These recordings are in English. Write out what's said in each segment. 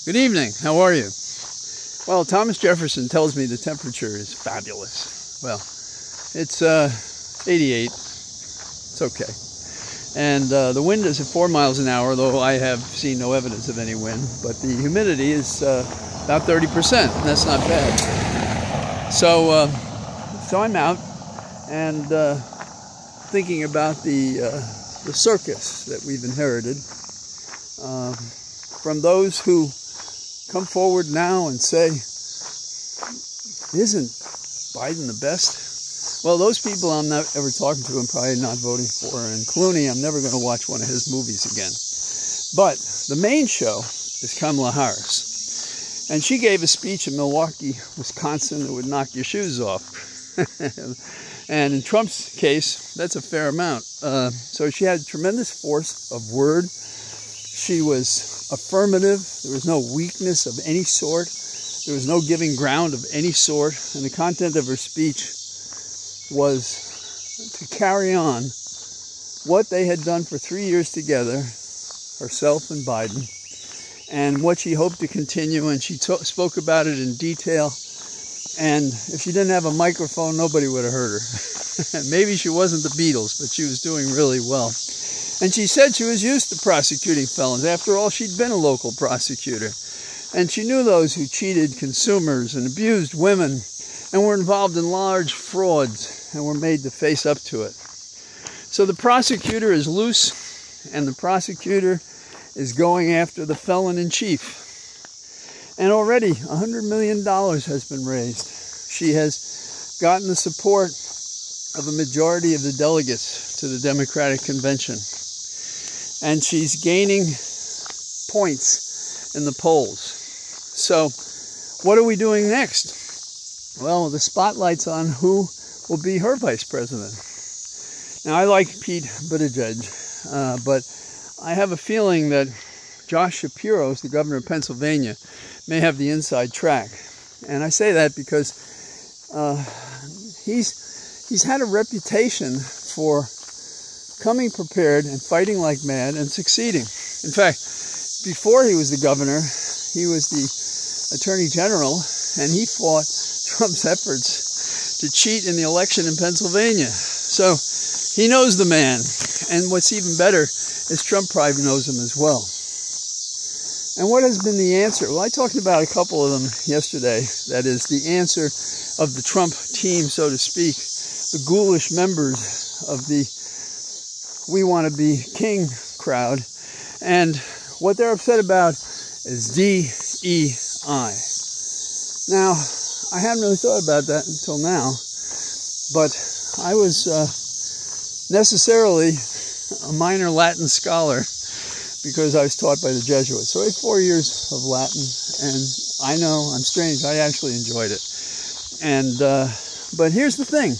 Good evening. How are you? Well, Thomas Jefferson tells me the temperature is fabulous. Well, it's 88. It's okay. And the wind is at 4 miles an hour, though I have seen no evidence of any wind. But the humidity is about 30%, and that's not bad. So I'm out and thinking about the circus that we've inherited from those who come forward now and say, isn't Biden the best? Well, those people I'm not ever talking to and probably not voting for. And Clooney, I'm never going to watch one of his movies again. But the main show is Kamala Harris. And she gave a speech in Milwaukee, Wisconsin that would knock your shoes off. And in Trump's case, that's a fair amount. So she had tremendous force of word. She was affirmative. There was no weakness of any sort. There was no giving ground of any sort. And the content of her speech was to carry on what they had done for 3 years together, herself and Biden, and what she hoped to continue. And she spoke about it in detail. And if she didn't have a microphone, nobody would have heard her. Maybe she wasn't the Beatles, but she was doing really well. And she said she was used to prosecuting felons. After all, she'd been a local prosecutor. And she knew those who cheated consumers and abused women and were involved in large frauds and were made to face up to it. So the prosecutor is loose, and the prosecutor is going after the felon in chief. And already $100 million has been raised. She has gotten the support of a majority of the delegates to the Democratic Convention. And she's gaining points in the polls. So what are we doing next? Well, the spotlight's on who will be her vice president. Now, I like Pete Buttigieg, but I have a feeling that Josh Shapiro, the governor of Pennsylvania, may have the inside track. And I say that because he's had a reputation for coming prepared and fighting like mad and succeeding. In fact, before he was the governor, he was the attorney general, and he fought Trump's efforts to cheat in the election in Pennsylvania. So he knows the man. And what's even better is Trump probably knows him as well. And what has been the answer? Well, I talked about a couple of them yesterday. That is, the answer of the Trump team, so to speak, the ghoulish members of the We Want to Be King crowd. And what they're upset about is DEI. Now, I hadn't really thought about that until now, but I was necessarily a minor Latin scholar because I was taught by the Jesuits. So I had 4 years of Latin, and I know I'm strange. I actually enjoyed it. And but here's the thing.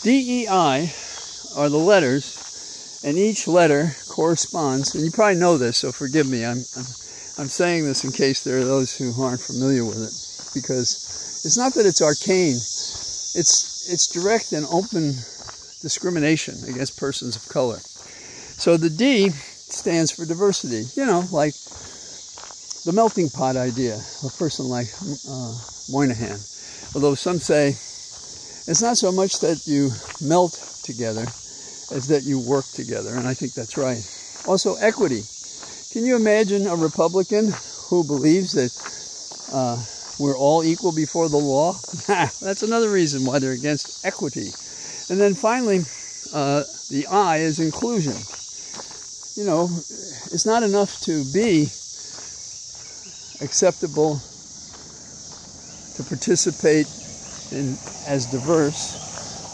DEI are the letters, and each letter corresponds, and you probably know this, so forgive me. I'm saying this in case there are those who aren't familiar with it, because it's not that it's arcane. It's direct and open discrimination against persons of color. So the D stands for diversity. You know, like the melting pot idea of a person like Moynihan. Although some say it's not so much that you melt together as that you work together, and I think that's right. Also, equity. Can you imagine a Republican who believes that we're all equal before the law? That's another reason why they're against equity. And then finally, the I is inclusion. You know, it's not enough to be acceptable, to participate in as diverse,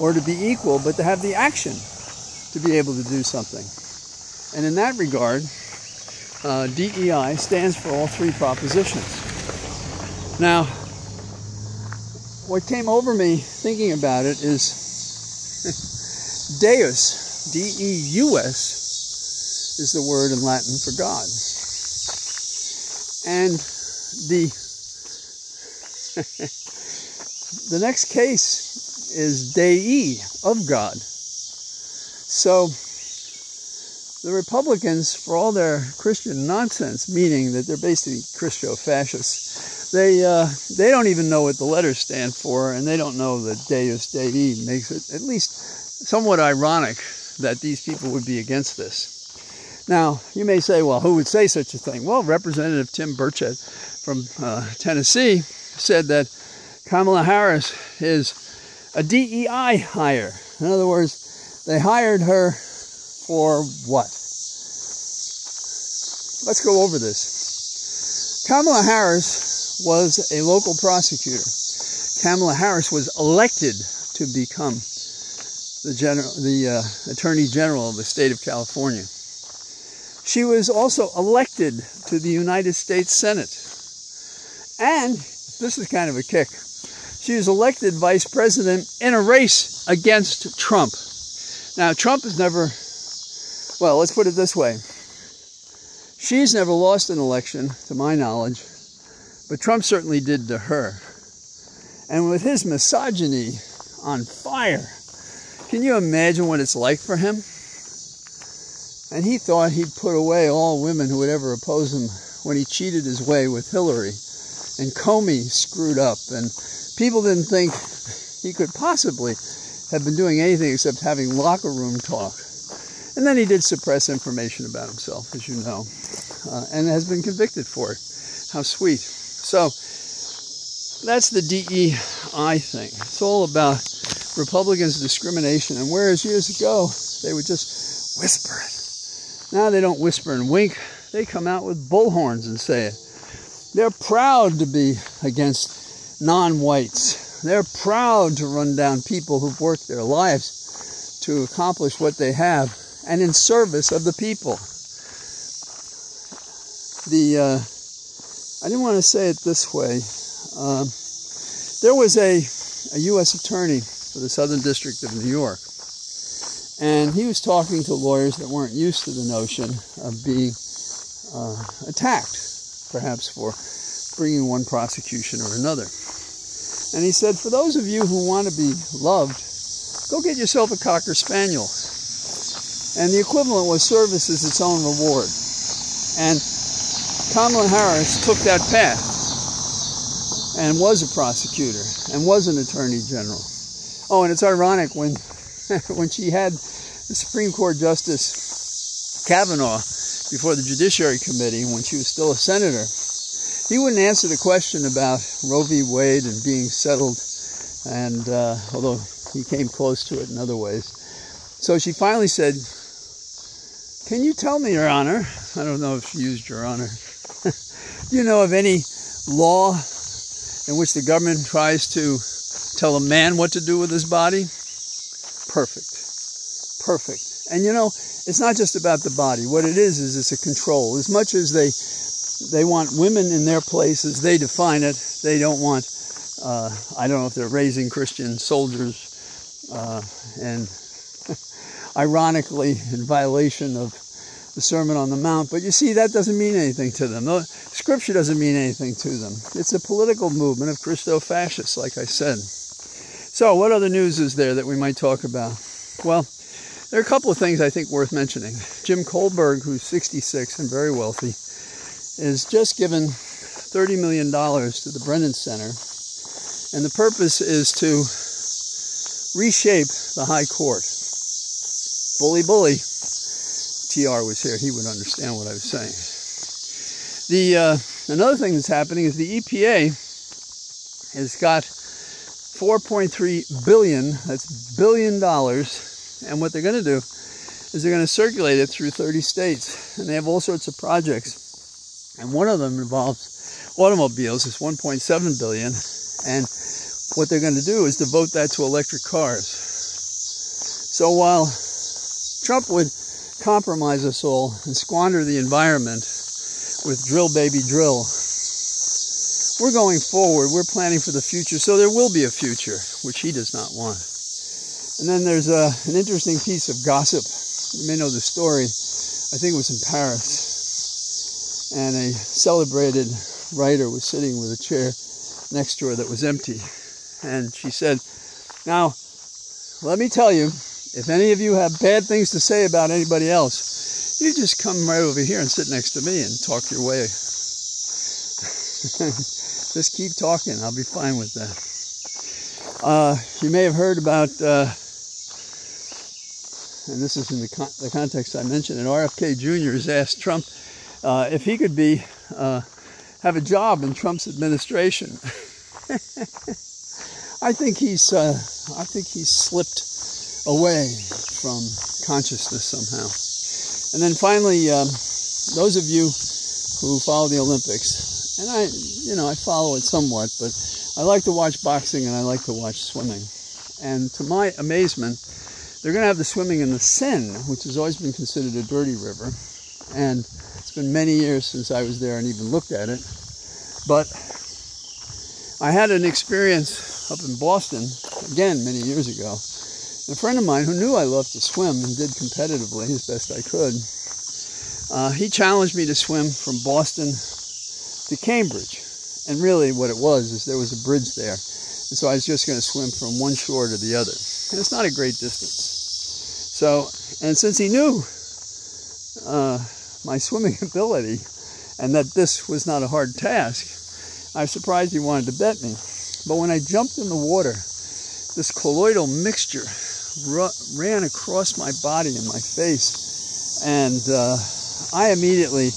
or to be equal, but to have the action to be able to do something. And in that regard, DEI stands for all three propositions. Now, what came over me thinking about it is Deus, D-E-U-S, is the word in Latin for God. And the next case is Dei, of God. So the Republicans, for all their Christian nonsense, meaning that they're basically Christo-fascists, they don't even know what the letters stand for, and they don't know that Deus Dei makes it at least somewhat ironic that these people would be against this. Now, you may say, well, who would say such a thing? Well, Representative Tim Burchett from Tennessee said that Kamala Harris is a DEI hire. In other words, they hired her for what? Let's go over this. Kamala Harris was a local prosecutor. Kamala Harris was elected to become the Attorney General of the state of California. She was also elected to the United States Senate. And, this is kind of a kick, she was elected vice president in a race against Trump. Now, Trump has never, well, let's put it this way. She's never lost an election, to my knowledge, but Trump certainly did to her. And with his misogyny on fire, can you imagine what it's like for him? And he thought he'd put away all women who would ever oppose him when he cheated his way with Hillary. And Comey screwed up, and people didn't think he could possibly have been doing anything except having locker room talk. And then he did suppress information about himself, as you know, and has been convicted for it. How sweet. So, that's the DEI thing. It's all about Republicans' discrimination, and whereas years ago, they would just whisper it. Now they don't whisper and wink. They come out with bullhorns and say it. They're proud to be against non-whites. They're proud to run down people who've worked their lives to accomplish what they have, and in service of the people. I didn't want to say it this way. There was a U.S. attorney for the Southern District of New York, and he was talking to lawyers that weren't used to the notion of being attacked, perhaps for bringing one prosecution or another. And he said, for those of you who want to be loved, go get yourself a Cocker Spaniel. And the equivalent was service is its own reward. And Kamala Harris took that path and was a prosecutor and was an attorney general. Oh, and it's ironic when she had the Supreme Court Justice Kavanaugh before the Judiciary Committee when she was still a senator, he wouldn't answer the question about Roe v. Wade and being settled, and although he came close to it in other ways. So she finally said, can you tell me, Your Honor, I don't know if she used Your Honor, do you know of any law in which the government tries to tell a man what to do with his body? Perfect. Perfect. And you know, it's not just about the body. What it is it's a control. As much as they want women in their place as they define it, they don't want, I don't know if they're raising Christian soldiers, and ironically in violation of the Sermon on the Mount. But you see, that doesn't mean anything to them. Scripture doesn't mean anything to them. It's a political movement of Christo-fascists, like I said. So what other news is there that we might talk about? Well, there are a couple of things I think worth mentioning. Jim Kohlberg, who's 66 and very wealthy, is just given $30 million to the Brennan Center. And the purpose is to reshape the High Court. Bully, bully. TR was here. He would understand what I was saying. Another thing that's happening is the EPA has got $4.3 billion, that's $1 billion, and what they're going to do is they're going to circulate it through 30 states, and they have all sorts of projects, and one of them involves automobiles. It's $1.7 billion, and what they're going to do is devote that to electric cars. So while Trump would compromise us all and squander the environment with drill baby drill, we're going forward. We're planning for the future, so there will be a future, which he does not want. And then there's an interesting piece of gossip. You may know the story. I think it was in Paris. And a celebrated writer was sitting with a chair next to her that was empty. And she said, now, let me tell you, if any of you have bad things to say about anybody else, You just come right over here and sit next to me and talk your way. Just keep talking. I'll be fine with that. You may have heard about, and this is in the context I mentioned, and RFK Jr. has asked Trump if he could have a job in Trump's administration. I think he's slipped away from consciousness somehow. And then finally, those of you who follow the Olympics, and I follow it somewhat, but I like to watch boxing and I like to watch swimming. And to my amazement, they're going to have the swimming in the Seine, which has always been considered a dirty river. And it's been many years since I was there and even looked at it. But I had an experience up in Boston, again, many years ago. A friend of mine who knew I loved to swim and did competitively as best I could, he challenged me to swim from Boston to Cambridge. And really what it was is there was a bridge there. And so I was just going to swim from one shore to the other. And it's not a great distance. So, and since he knew my swimming ability and that this was not a hard task, I was surprised he wanted to bet me. But when I jumped in the water, this colloidal mixture ran across my body and my face, and I immediately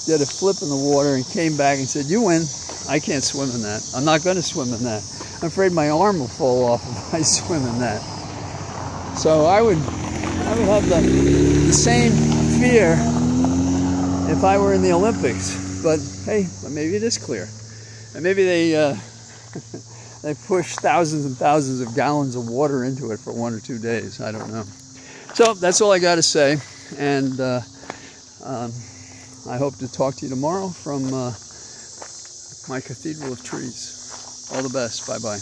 did a flip in the water and came back and said, "You win. I can't swim in that. I'm not going to swim in that. I'm afraid my arm will fall off if I swim in that." So I would have the same fear if I were in the Olympics. But hey, maybe it is clear, and maybe they they push thousands and thousands of gallons of water into it for 1 or 2 days. I don't know. So that's all I got to say, and I hope to talk to you tomorrow from my Cathedral of Trees. All the best. Bye-bye.